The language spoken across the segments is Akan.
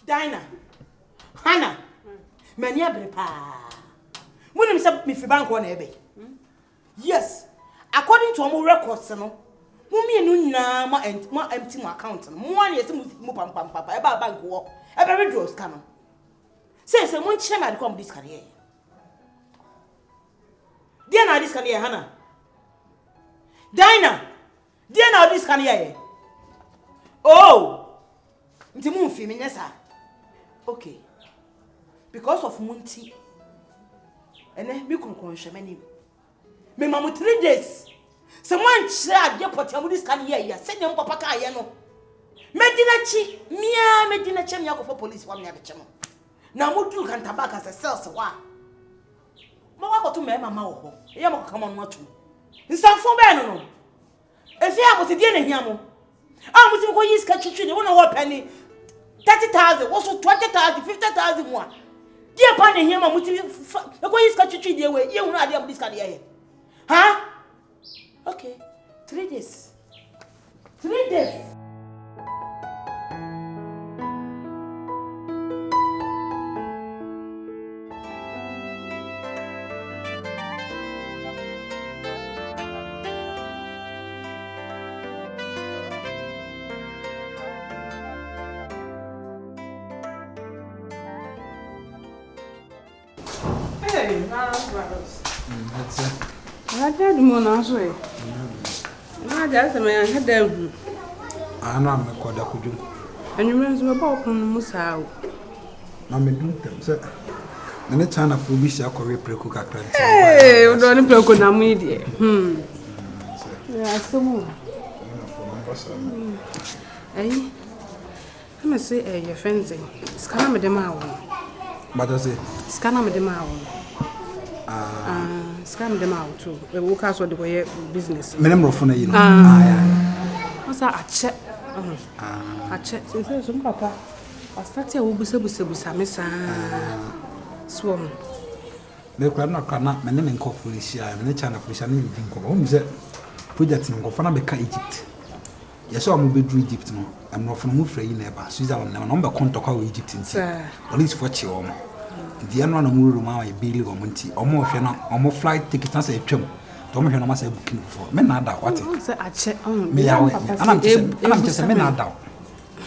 Dinah. Hannah. Many abrepa. When him say me fi bank one ebe. Yes. According to our records no. Mummy enu nyina ma empty my account no. Mo wan yesi mo pam papa e ba bank wo. E be withdraw scan no. Say mo nche ma de come this career. Dear na this career Hannah. Dinah. Dear na this career. Oh. Nti mo fi me nyesa. Okay. Because of Munti. And me kon shemani. Me mamu 3 days. Someone share the potamu this can here. Send them papa ka ye no. Medinachi, mia medinachi me akofo police wa me abechemo. Na mudu kan tabaka as a sales wa. Mo wa ko to me mama wo ho. Ye mo kama no atu. Nsanfo be no no. Efi amoti die na hia mo. Amuti ko yi ska chichi de wona wo penny 30,000, what's 20,000, 50,000 more. Dear Panny, here, Mamuti, the way is catching the way you know, I am this career. Huh? Okay, 3 days. 3 days. That's it. I did more answer. I just a man had them. I'm not a quadakudu. And you remember about Musa. Mamma do them, sir. And the China for which I could reprecook. Hey, you don't broke on a media. Yeah, so. Eh? I must say, your fancy. Scan with them out. But I say, Scan with them out. Scam them out too. We work out the way business. Minimum for you. What's that? I check. I check. Some papa. I started to busa mesa. Swam. They could not come up. My name and coffee is here. I'm the China for some home. Project in Gofana Beka Egypt. Yes, I'm moving to Egypt. No, I'm not from Mufre never. Switzerland. I'm number contact Egypt. At least for you. The annual room, my Billy or Monty, or more flight tickets as a trim. Don't know what I'm booking for. Men are that what I check on me. I'm just a men are down.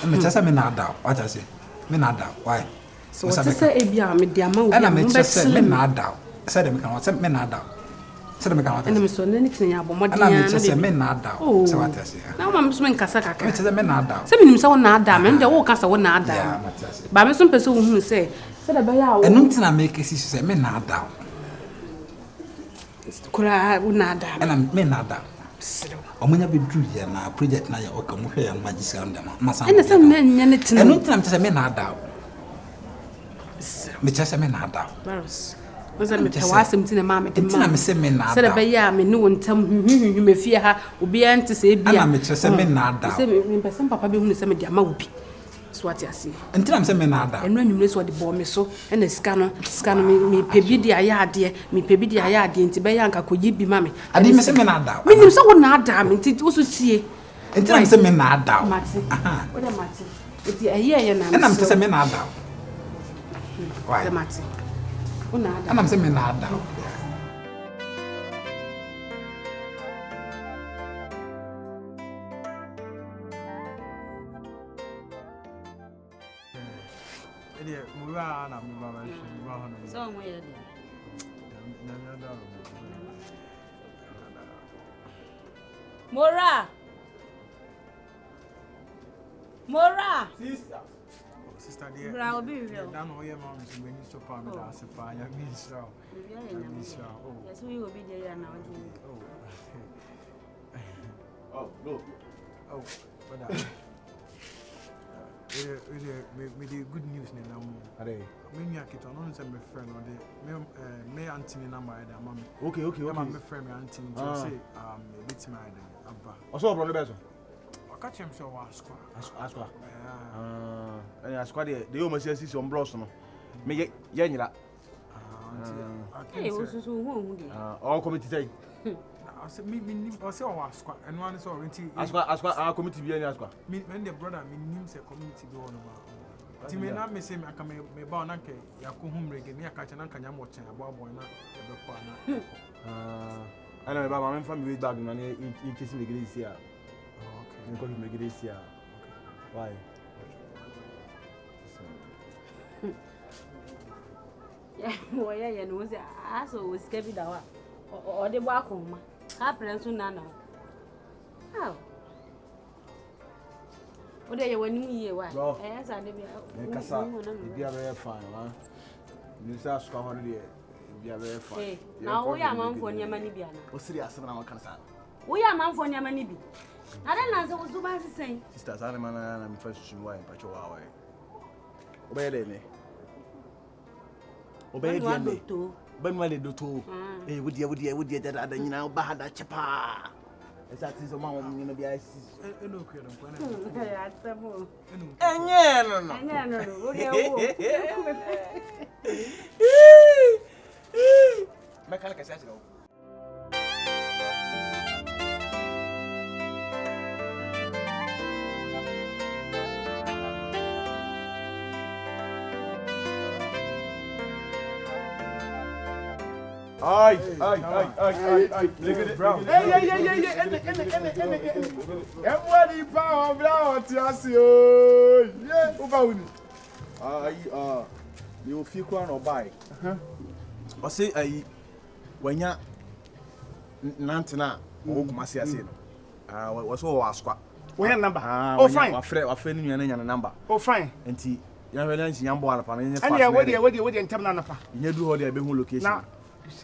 I'm just a men are down. What I say, men are down. Why? So, what I say, me, dear, and I'm just men are down. Said them cannot send men are down. Said them cannot. And I'm so anything about my dear, just a men are down. So what I say. Now I'm swimming Casaka. It's a men are down. Some him so not down, and the walk as I want not down. But some person who say, and nothing I make is say men are down. And I'm men are down. I'm going to be true here now. Project now, or come here and magic on them. And some men, and nothing I'm men are down. Me just a men are down. Was I was something a mamma? I'm saying men are down. Said a me no one tell me you may fear her, will be to say, I'm just a men are down. Some papa be who is a media mouth. What I see. Until I'm saying nada. And when you miss what the bomb is so, and the scanner me pebidi a yard dear, me pebidi a yard into Bayanka could ye be mammy. I didn't say nada. When you saw nada, it also see. Until I'm saying nada. What a matter. It's a year and I'm saying nada. Why the matter? And I'm saying nada. Mora. Sister dear. I'll be real. Down all your moms when you so far with us. If I miss you. Yes, we will be there now. Oh, look. Oh, but with the good news now. When you get on my friend or the me Anthony number there, mommy. Okay. I'm my friend Anthony to say it's my abba. Also brother bezo. I catch him so Asqua. And Asqua the almost says on bros no. Me yenira. Hey, also who all committee say. I said me or say Asqua and one is already Asqua our committee be any Asqua. Me and the brother me names a community go on about. Timi na me say me aka me ba na nke yakọ hu mrege me aka cha na nka nyam ochen abo na ebe kwa na. Ana me ba ma me fa me bag na in case me get this here. Okay. Me call me get this here. Why? Yeah, boy, no say aso we scared that wa. O de bwa akoma. Ka prensu na na. How? O de ye wani mu ye wa. Sa de bia. Me kasa. Bia be fine, ha. Ni sa squad ho de bia be fine. Na wo ya manfo nyama ni bia na. O serious na man kan sa. Wo ya manfo nyama ni bi. Ada na so zo ba sisen. Sister sa na na me first shim wa en pacho wa wa. Obey de ne. Obey de ne. Ben wale do to. Eh wo dia da nyina ba hada chepa. Esa ti so ma wo nyina bia sis. Eno ku no kwa na. Ya tamo. Enye no. Wo de wo. Mekala ka sa chiro. Ay. Bro. Hey. Everybody power bro ti asi o. Yeah, o ba wuni. Me o fi kwa no buy. O say ai wanya nantina o kuma se ase no. We so wa skwa. We have number. Oh fine. Wa frɛ ni nua na number. Oh fine. Enti ya hwe na nsi yambo ala pa na nye fast. And ya we ntem na napa. Nya du ho de be hu location. Na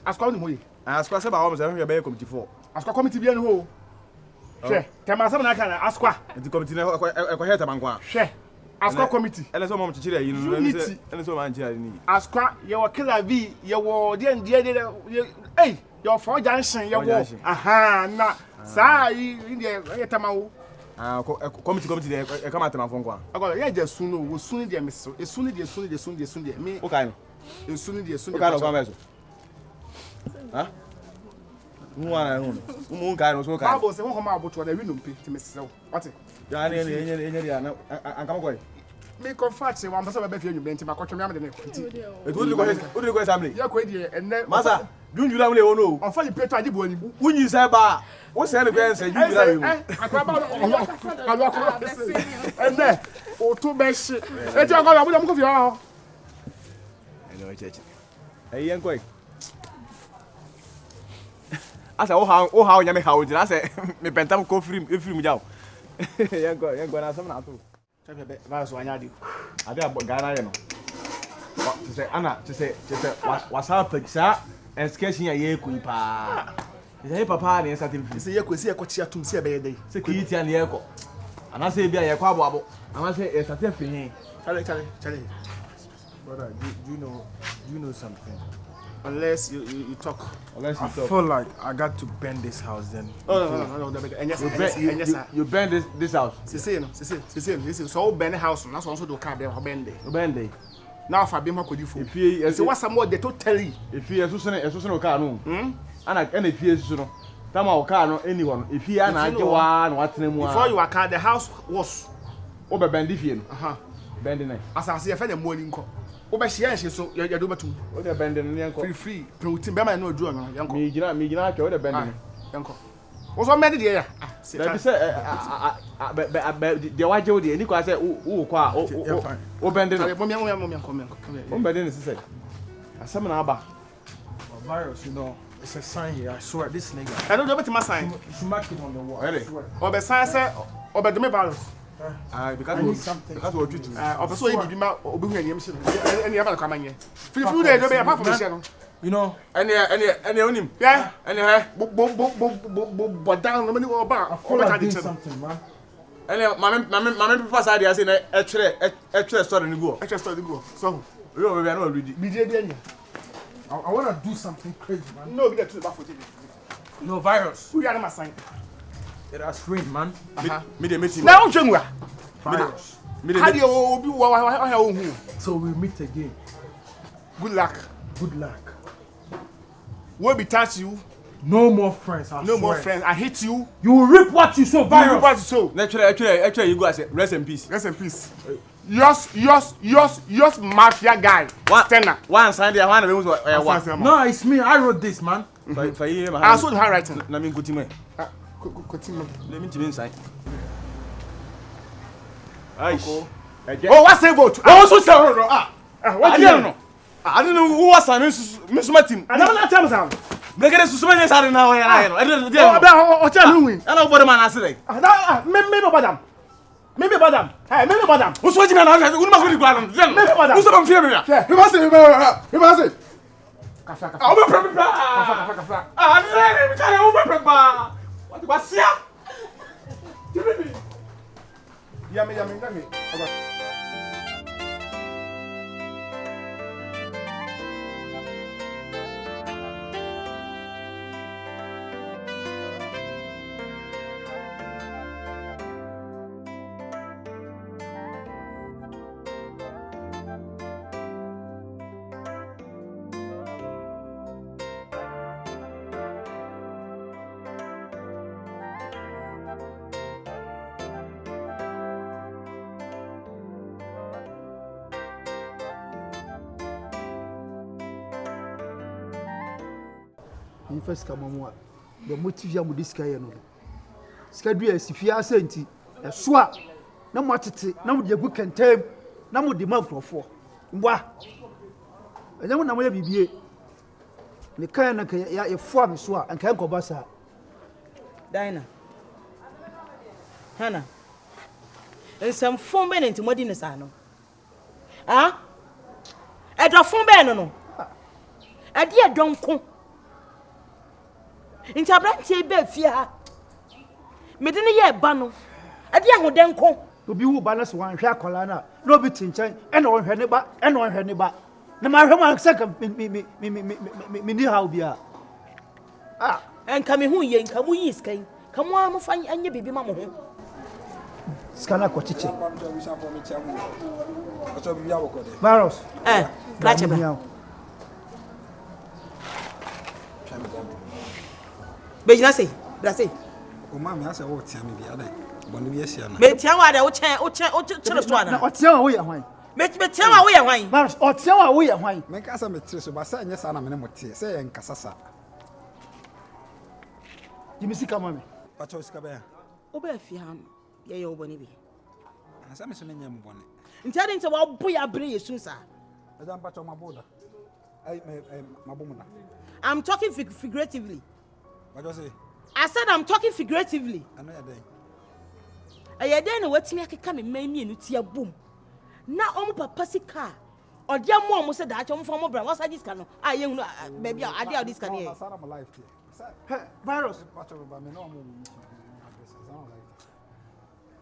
askwa ni moye. Askwa se ba wo me se hwe be committee 4. Askwa committee bia no ho. Hwe, tema asem na kana askwa. Enti committee na ekwa heta bankwa. Hwe. Askwa committee. Ele so mo chichire yi no ele so ma nchira ni. Askwa ye wo killer v ye wo de hey, your for junction ye wo. Aha, na sa yi de tema wo. Committee de e kama tema fonkwa. Agola ye je sunu wo sunu de meso. E sunu de me. O kai no. E sunu de. O kai no kwa meso. Ha? Nuana no. Umu kai no so kai. Babo se won homa aboto na wi no mpe ti mesew. What? Ya ne enye dia na ankama koy. Me confirm say wan pesa be fi anyu benti makotwe me am de ne kwiti. Etu ko assembly. Ya ko die enne. Masa, dunjula mle wono. On fa lipeto adi bo ani. Unyi se ba. Wo se ne kwen se dunjula we mu. Akwa ba alo akwa. Enne, o to be shi. E ti akwa abuja mu ko fi ha. Ene cheche. Yen koy. Asa o ha nya me ha o jira se me pentam ko free jaw. Yen koy na sam na to. Chepe be va so anya di. Ade Ghana ye no. Say ana say wasa peksa excursion ya ye ku pa. Say papa na certificate. Say ye kwesi ye ko chia tum se be ye dey. Say ki ti an ye ko. Ana say bia ye ko abo. Ana say e certificate. Chale. Brother, do you know something? Unless you talk. Unless you I talk. feel like I got to bend this house then. No. You bend this house. See. So bend the house. That's also the car there. Bend it. Bend it. Now if I be more could you for. If you say what's some more they totally. If you so car no. And if you so no. Tama o car no anyone. If you na age wa na watene mu. Before you car the house was. Obe bend fie no. Bend it. As I say the morning call. Obe share so you do betum. O de bend no yanko. Free. Promoting be man no do no yanko. Me gina ke o de bend no. Yanko. O so made there ya. That be say the waje o de ni kwa say o kwa o bend no. Mo come. O bend no say. Asem na aba. Virus, you know, it's a sign here. I swear, this nigga. I don't know what my sign. You should mark it on the wall. Really? Or the sign say, or the virus. Because we're treating. Or so you be my obi any other come here. Feel free to be apart from the channel. You know, Any on him. Yeah. Any But down the money or bar. I did something, man. Any my people side here saying extra story in go. Extra story go. So You know we are not ready. Be there. I want to do something crazy, man. no be the truth about for No virus. who are my sign? It has screen, man. Me dey meet him. Now Jengwa. Virus. How do you obi wa So we meet again. good luck. Good luck. Will be touch you. No more friends. I No more swear. friends. I hate you. You will reap what you sow, Virus. virus. What so? Actually, you go as rest in peace. Rest in peace. yours mafia guy. Stenna. One sign there, one of them. No, it's me. I wrote this, man. I saw the handwriting. Let me go to me. Continue. Let me to inside. Oh, what's the vote? Oh, so sorry. What do you know? I don't know who was Miss Martin. I don't know tell me something. Make it so many are now. I don't know. Tell me. I know what man I say. Maybe madam. Hey, maybe madam. Who's watching now? Who must be going? Maybe madam. Who's on fear me? You must say. I'll be prepared. I'm prepared. What's here? Yummy. First come on, the motive you this guy no. Schedule sifia senti. E soa na mo atete na mo de agu kentem na mo de makrofo. Mbwa. Enye mo na mo ya bibie. Ne kan na ya efo am so a anka enkoba sa. Dina. Hana. Ensam fon be nti modi ne sa no. Ah? E do fon be no. E de donko. Inti abrantie be fia mede ne ye ba no ade ahodenko obi wu ba na so wan hwe akola na no bi tinchan e na won hwe ne ba na ma hwe man saka mi ni how bia enka me hu ye nka mu yi skan ka mu am fa anye bibi ma mo ho skana ko chiche Maros grazie ba Bejina say, brase. O ma me ase wo tia me bia dai. Boni bi ehia na. Me tia wa da wo chen chere so ana. Na o tia wa wo ye hwan. Me tia wa wo ye hwan. Maros o tia wa wo ye hwan. Me ka sa me tire so ba sa nya sa na me ne motie. Se ye nkasa sa. Jimi sika ma me. Pa cho sika ba ya. O ba fia am. Ye ye oboni bi. Asa me so me nya mbone. Nti ade nti wa bo ya bre yesu sa. Eda pa cho maboda. Ai mabomuna. I'm talking figuratively. What do you say? I said I'm talking figuratively. I know you're there. I then what me aka me mami enu tia boom. Na omo papa sika. Odia mo omo se da acho mo bra. What's this can no? Ah ye hunu baby ade this can here. Sara my life here. Virus. Pacho ba me no mo.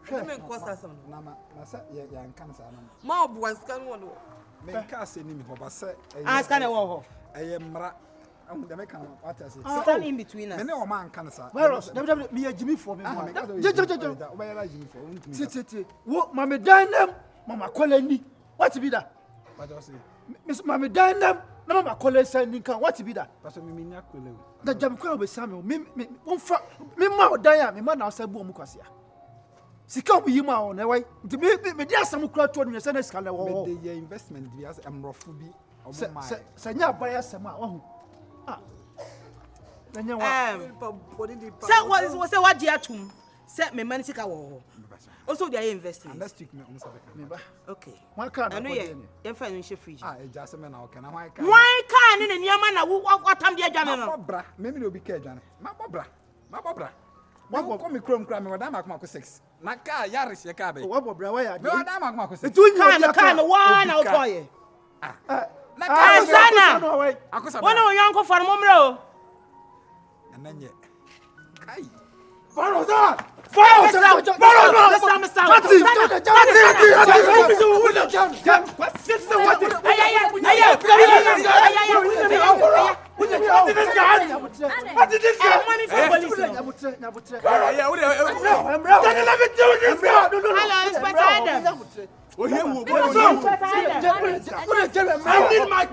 Me nkosta sam. Na say ya nkan sa na. Ma obo scan wo no. Me ka se ni me ho ba say. Ah scan e wo ho. Mra. Stand in between us. Me no man kan sa. Virus. Me ya Jimmy for me. Je. Oba Jimmy for. Titi. Wo mama dynam mama kolani. What be that? What do you say? Miss mama dynam na mama kolani sending kan. What be that? Pastor me nya kolani. Da jam kwa be Samuel. Me ma odan me ma na asabu omu kwasia. Sika obu yima on na wai. Nti me dia asam kura to no se na sika na wo. Me dey investment bi as emrofo bi. Se nya baya asam a wo. Say what dear tum? Set me money sika wo. Also they are investing. Next week me umsa okay. One can. I know you find in fridge. E just me na okay na why can. Why can ni niam na what am dey adwane no. Bra, me no bi ka adwane. Ma bobra. Wa ko me krom kra me wada makoma ko 6. Na ka yaris ye ka be. Wa bobra wa ya. Me wada makoma ko 6. Kan wa na otoye. Na sana. Wona wo yanko for momre o. Ananye. Kai. Follow that. I need my